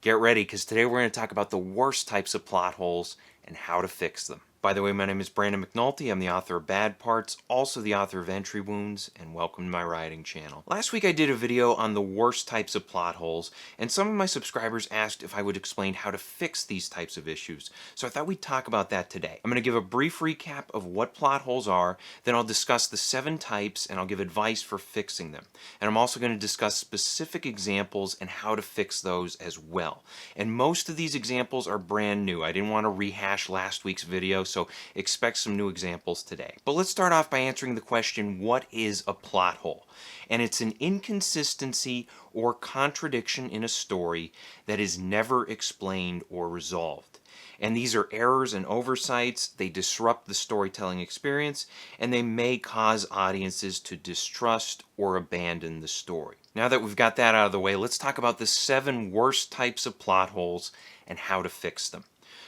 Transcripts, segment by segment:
Get ready, because today we're going to talk about the worst types of plot holes and how to fix them. By the way, my name is Brandon McNulty. I'm the author of Bad Parts, also the author of Entry Wounds, and welcome to my writing channel. Last week I did a video on the worst types of plot holes, and some of my subscribers asked if I would explain how to fix these types of issues, so I thought we'd talk about that today. I'm going to give a brief recap of what plot holes are, then I'll discuss the 7 types, and I'll give advice for fixing them. And I'm also going to discuss specific examples and how to fix those as well. And most of these examples are brand new. I didn't want to rehash last week's video, so expect some new examples today. But let's start off by answering the question, what is a plot hole? And it's an inconsistency or contradiction in a story that is never explained or resolved. And these are errors and oversights. They disrupt the storytelling experience, and they may cause audiences to distrust or abandon the story. Now that we've got that out of the way, let's talk about the 7 worst types of plot holes and how to fix them.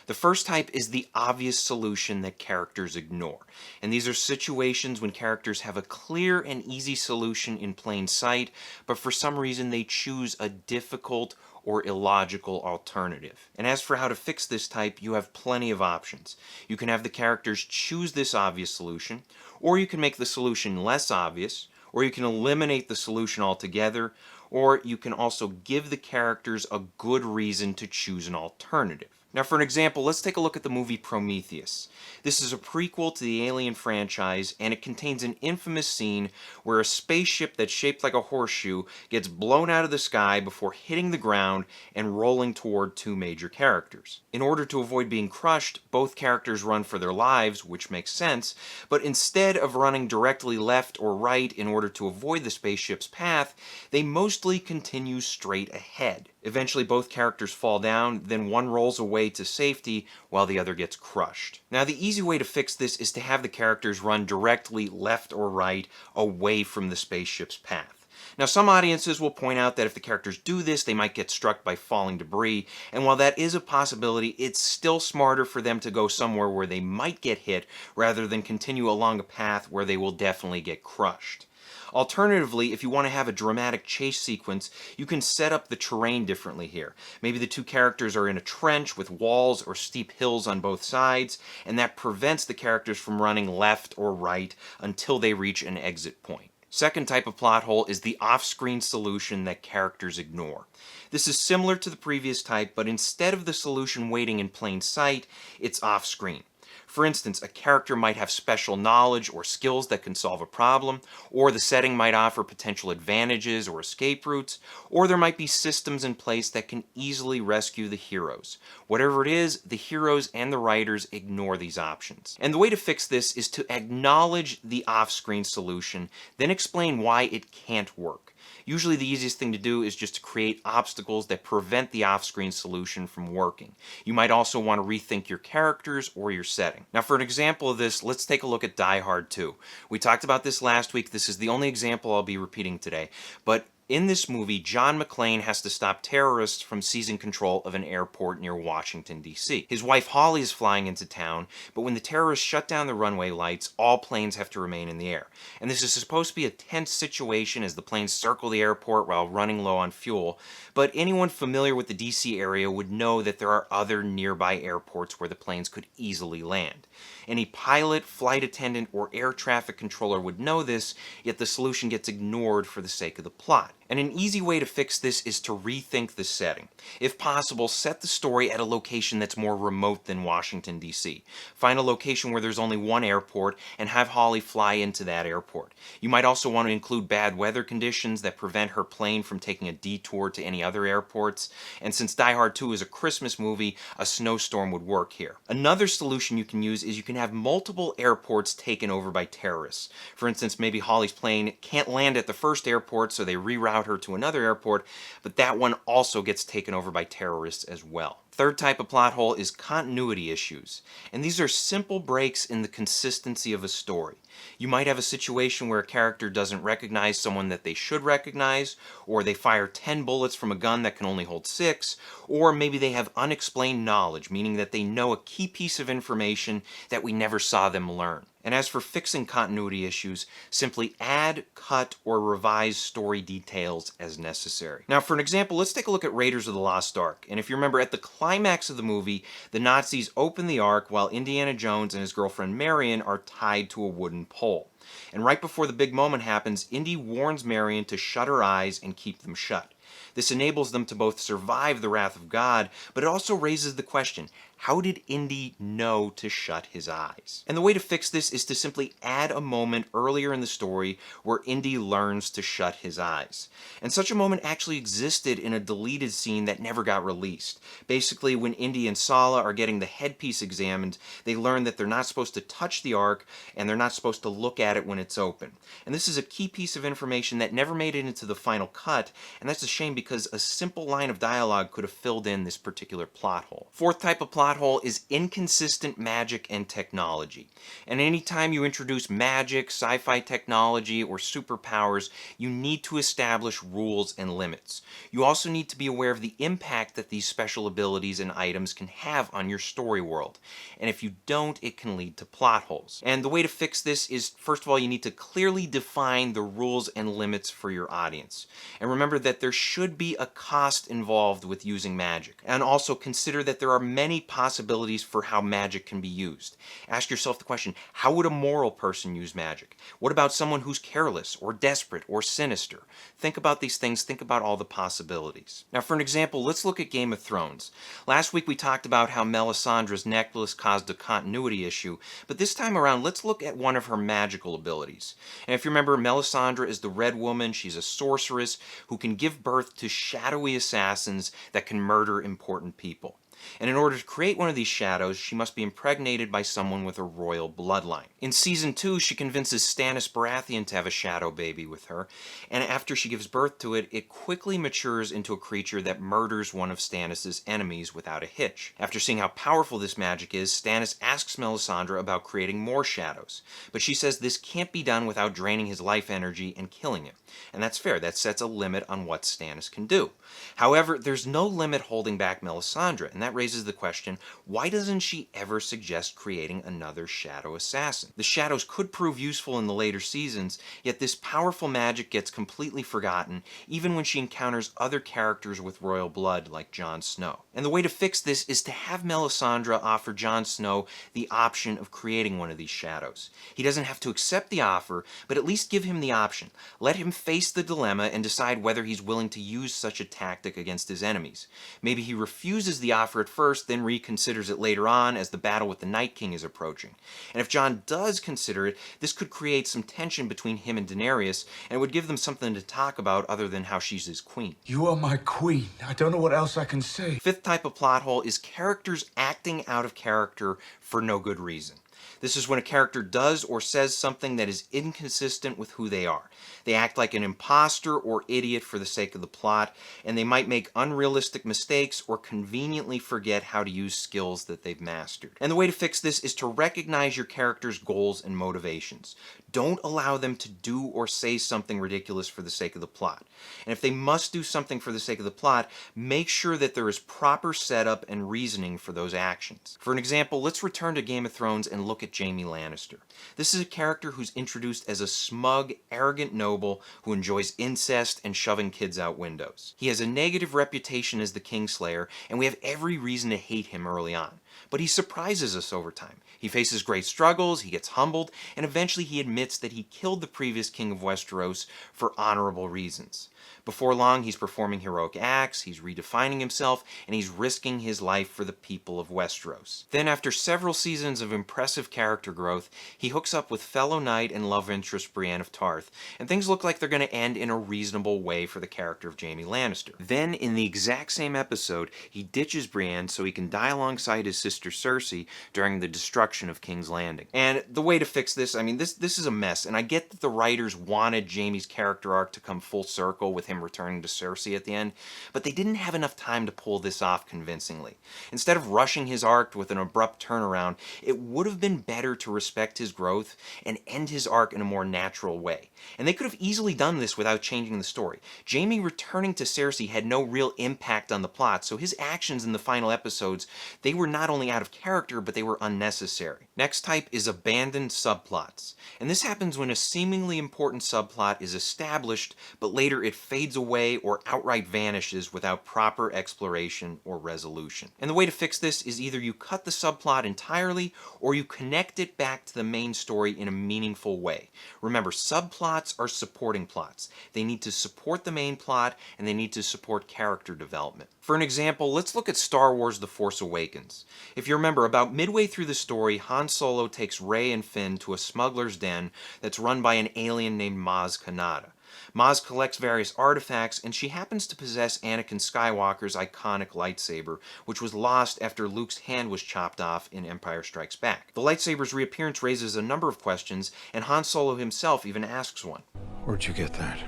The first type is the obvious solution that characters ignore. And these are situations when characters have a clear and easy solution in plain sight, but for some reason they choose a difficult or illogical alternative. And as for how to fix this type, you have plenty of options. You can have the characters choose this obvious solution, or you can make the solution less obvious, or you can eliminate the solution altogether, or you can also give the characters a good reason to choose an alternative. Now for an example, let's take a look at the movie Prometheus. This is a prequel to the Alien franchise, and it contains an infamous scene where a spaceship that's shaped like a horseshoe gets blown out of the sky before hitting the ground and rolling toward 2 major characters. In order to avoid being crushed, both characters run for their lives, which makes sense, but instead of running directly left or right in order to avoid the spaceship's path, they mostly continue straight ahead. Eventually both characters fall down, then one rolls away to safety while the other gets crushed. Now the easy way to fix this is to have the characters run directly left or right away from the spaceship's path. Now some audiences will point out that if the characters do this, they might get struck by falling debris, and while that is a possibility, it's still smarter for them to go somewhere where they might get hit rather than continue along a path where they will definitely get crushed. Alternatively, if you want to have a dramatic chase sequence, you can set up the terrain differently here. Maybe the 2 characters are in a trench with walls or steep hills on both sides, and that prevents the characters from running left or right until they reach an exit point. Second type of plot hole is the off-screen solution that characters ignore. This is similar to the previous type, but instead of the solution waiting in plain sight, it's off-screen. For instance, a character might have special knowledge or skills that can solve a problem, or the setting might offer potential advantages or escape routes, or there might be systems in place that can easily rescue the heroes. Whatever it is, the heroes and the writers ignore these options. And the way to fix this is to acknowledge the off-screen solution, then explain why it can't work. Usually the easiest thing to do is just to create obstacles that prevent the off-screen solution from working. You might also want to rethink your characters or your setting. Now for an example of this, let's take a look at Die Hard 2. We talked about this last week. This is the only example I'll be repeating today. But in this movie, John McClane has to stop terrorists from seizing control of an airport near Washington, D.C. His wife Holly is flying into town, but when the terrorists shut down the runway lights, all planes have to remain in the air. And this is supposed to be a tense situation as the planes circle the airport while running low on fuel, but anyone familiar with the D.C. area would know that there are other nearby airports where the planes could easily land. Any pilot, flight attendant, or air traffic controller would know this, yet the solution gets ignored for the sake of the plot. And an easy way to fix this is to rethink the setting. If possible, set the story at a location that's more remote than Washington, D.C. Find a location where there's only one airport and have Holly fly into that airport. You might also want to include bad weather conditions that prevent her plane from taking a detour to any other airports. And since Die Hard 2 is a Christmas movie, a snowstorm would work here. Another solution you can use is you can have multiple airports taken over by terrorists. For instance, maybe Holly's plane can't land at the first airport, so they reroute her to another airport, but that one also gets taken over by terrorists as well. Third type of plot hole is continuity issues, and these are simple breaks in the consistency of a story. You might have a situation where a character doesn't recognize someone that they should recognize, or they fire 10 bullets from a gun that can only hold 6, or maybe they have unexplained knowledge, meaning that they know a key piece of information that we never saw them learn. And as for fixing continuity issues, simply add, cut, or revise story details as necessary. Now, for an example, let's take a look at Raiders of the Lost Ark. And if you remember, at the climax of the movie, the Nazis open the Ark while Indiana Jones and his girlfriend Marion are tied to a wooden pole. And right before the big moment happens, Indy warns Marion to shut her eyes and keep them shut. This enables them to both survive the wrath of God, but it also raises the question, how did Indy know to shut his eyes? And the way to fix this is to simply add a moment earlier in the story where Indy learns to shut his eyes. And such a moment actually existed in a deleted scene that never got released. Basically, when Indy and Sala are getting the headpiece examined, they learn that they're not supposed to touch the Ark and they're not supposed to look at it when it's open. And this is a key piece of information that never made it into the final cut, and that's a shame because a simple line of dialogue could have filled in this particular plot hole. Fourth type of plot hole is inconsistent magic and technology. And anytime you introduce magic, sci-fi technology, or superpowers, you need to establish rules and limits. You also need to be aware of the impact that these special abilities and items can have on your story world. And if you don't, it can lead to plot holes. And the way to fix this is, first of all, you need to clearly define the rules and limits for your audience. And remember that there should be a cost involved with using magic. And also consider that there are many possibilities for how magic can be used. Ask yourself the question, how would a moral person use magic? What about someone who's careless or desperate or sinister? Think about these things, think about all the possibilities. Now for an example, let's look at Game of Thrones. Last week we talked about how Melisandre's necklace caused a continuity issue, but this time around let's look at one of her magical abilities. And if you remember, Melisandre is the Red Woman. She's a sorceress who can give birth to shadowy assassins that can murder important people. And in order to create one of these shadows, she must be impregnated by someone with a royal bloodline. In Season 2, she convinces Stannis Baratheon to have a shadow baby with her, and after she gives birth to it, it quickly matures into a creature that murders one of Stannis' enemies without a hitch. After seeing how powerful this magic is, Stannis asks Melisandre about creating more shadows, but she says this can't be done without draining his life energy and killing him. And that's fair, that sets a limit on what Stannis can do. However, there's no limit holding back Melisandre, and that raises the question, why doesn't she ever suggest creating another shadow assassin? The shadows could prove useful in the later seasons, yet this powerful magic gets completely forgotten, even when she encounters other characters with royal blood like Jon Snow. And the way to fix this is to have Melisandre offer Jon Snow the option of creating one of these shadows. He doesn't have to accept the offer, but at least give him the option. Let him face the dilemma and decide whether he's willing to use such a tactic against his enemies. Maybe he refuses the offer at first, then reconsiders it later on as the battle with the Night King is approaching. And if Jon does consider it, this could create some tension between him and Daenerys, and it would give them something to talk about other than how she's his queen. You are my queen. I don't know what else I can say. Fifth type of plot hole is characters acting out of character for no good reason. This is when a character does or says something that is inconsistent with who they are. They act like an imposter or idiot for the sake of the plot, and they might make unrealistic mistakes or conveniently forget how to use skills that they've mastered. And the way to fix this is to recognize your character's goals and motivations. Don't allow them to do or say something ridiculous for the sake of the plot. And if they must do something for the sake of the plot, make sure that there is proper setup and reasoning for those actions. For an example, let's return to Game of Thrones and look at Jaime Lannister. This is a character who's introduced as a smug, arrogant noble who enjoys incest and shoving kids out windows. He has a negative reputation as the Kingslayer, and we have every reason to hate him early on. But he surprises us over time. He faces great struggles, he gets humbled, and eventually he admits that he killed the previous king of Westeros for honorable reasons. Before long, he's performing heroic acts, he's redefining himself, and he's risking his life for the people of Westeros. Then, after several seasons of impressive character growth, he hooks up with fellow knight and love interest Brienne of Tarth, and things look like they're going to end in a reasonable way for the character of Jaime Lannister. Then, in the exact same episode, he ditches Brienne so he can die alongside his sister Cersei during the destruction of King's Landing. And the way to fix this, I mean, this is a mess, and I get that the writers wanted Jaime's character arc to come full circle with him returning to Cersei at the end, but they didn't have enough time to pull this off convincingly. Instead of rushing his arc with an abrupt turnaround, it would have been better to respect his growth and end his arc in a more natural way. And they could have easily done this without changing the story. Jaime returning to Cersei had no real impact on the plot, so his actions in the final episodes, they were not only out of character, but they were unnecessary. Next type is abandoned subplots. And this happens when a seemingly important subplot is established, but later it fades away or outright vanishes without proper exploration or resolution. And the way to fix this is either you cut the subplot entirely, or you connect it back to the main story in a meaningful way. Remember, subplots are supporting plots. They need to support the main plot, and they need to support character development. For an example, let's look at Star Wars The Force Awakens. If you remember, about midway through the story, Han Solo takes Rey and Finn to a smuggler's den that's run by an alien named Maz Kanata. Maz collects various artifacts, and she happens to possess Anakin Skywalker's iconic lightsaber, which was lost after Luke's hand was chopped off in Empire Strikes Back. The lightsaber's reappearance raises a number of questions, and Han Solo himself even asks one. Where'd you get that?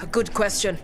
A good question.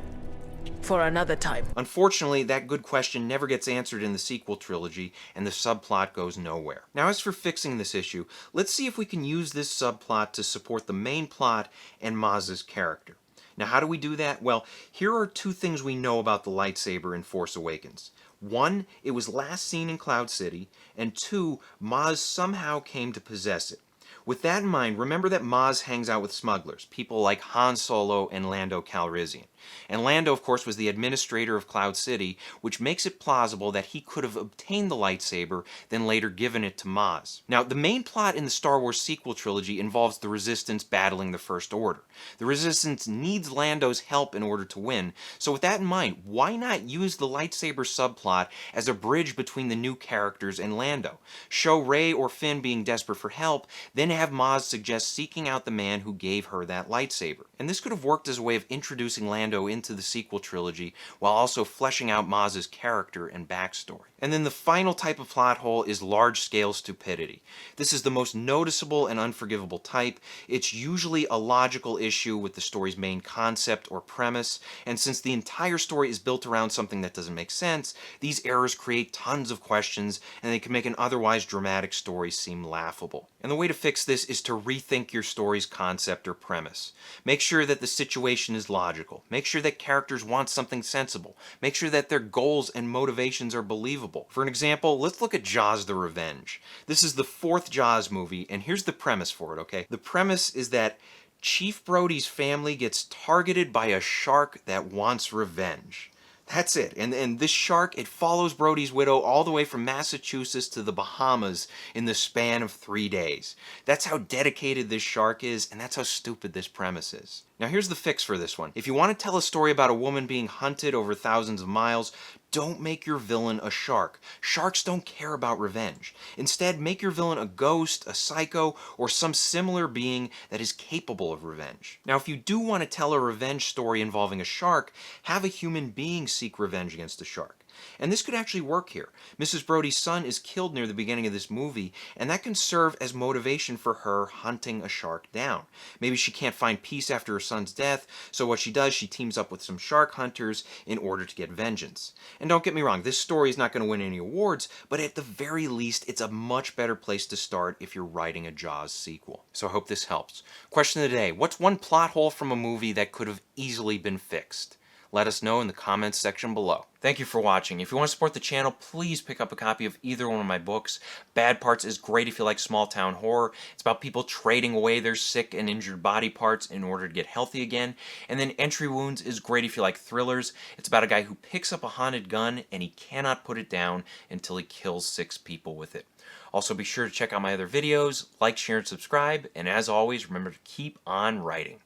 For another time. Unfortunately, that good question never gets answered in the sequel trilogy, and the subplot goes nowhere. Now, as for fixing this issue, let's see if we can use this subplot to support the main plot and Maz's character. Now, how do we do that? Well, here are two things we know about the lightsaber in Force Awakens. One, it was last seen in Cloud City, and two, Maz somehow came to possess it. With that in mind, remember that Maz hangs out with smugglers, people like Han Solo and Lando Calrissian. And Lando, of course, was the administrator of Cloud City, which makes it plausible that he could have obtained the lightsaber, then later given it to Maz. Now, the main plot in the Star Wars sequel trilogy involves the Resistance battling the First Order. The Resistance needs Lando's help in order to win, so with that in mind, why not use the lightsaber subplot as a bridge between the new characters and Lando? Show Rey or Finn being desperate for help, then have Maz suggest seeking out the man who gave her that lightsaber. And this could have worked as a way of introducing Lando into the sequel trilogy while also fleshing out Maz's character and backstory. And then the final type of plot hole is large-scale stupidity. This is the most noticeable and unforgivable type. It's usually a logical issue with the story's main concept or premise, and since the entire story is built around something that doesn't make sense, these errors create tons of questions, and they can make an otherwise dramatic story seem laughable. And the way to fix this is to rethink your story's concept or premise. Make sure that the situation is logical. Make sure that characters want something sensible. Make sure that their goals and motivations are believable. For an example, let's look at Jaws the Revenge. This is the fourth Jaws movie, and here's the premise for it, okay? The premise is that Chief Brody's family gets targeted by a shark that wants revenge. That's it. And this shark, it follows Brody's widow all the way from Massachusetts to the Bahamas in the span of 3 days. That's how dedicated this shark is, and that's how stupid this premise is. Now here's the fix for this one. If you want to tell a story about a woman being hunted over thousands of miles, don't make your villain a shark. Sharks don't care about revenge. Instead, make your villain a ghost, a psycho, or some similar being that is capable of revenge. Now, if you do want to tell a revenge story involving a shark, have a human being seek revenge against the shark. And this could actually work here. Mrs. Brody's son is killed near the beginning of this movie, and that can serve as motivation for her hunting a shark down. Maybe she can't find peace after her son's death, so what she does, she teams up with some shark hunters in order to get vengeance. And don't get me wrong, this story is not going to win any awards, but at the very least, it's a much better place to start if you're writing a Jaws sequel. So I hope this helps. Question of the day: what's one plot hole from a movie that could have easily been fixed? Let us know in the comments section below. Thank you for watching. If you want to support the channel, please pick up a copy of either one of my books. Bad Parts is great if you like small town horror. It's about people trading away their sick and injured body parts in order to get healthy again. And then Entry Wounds is great if you like thrillers. It's about a guy who picks up a haunted gun and he cannot put it down until he kills 6 people with it. Also, be sure to check out my other videos, like, share, and subscribe. And as always, remember to keep on writing.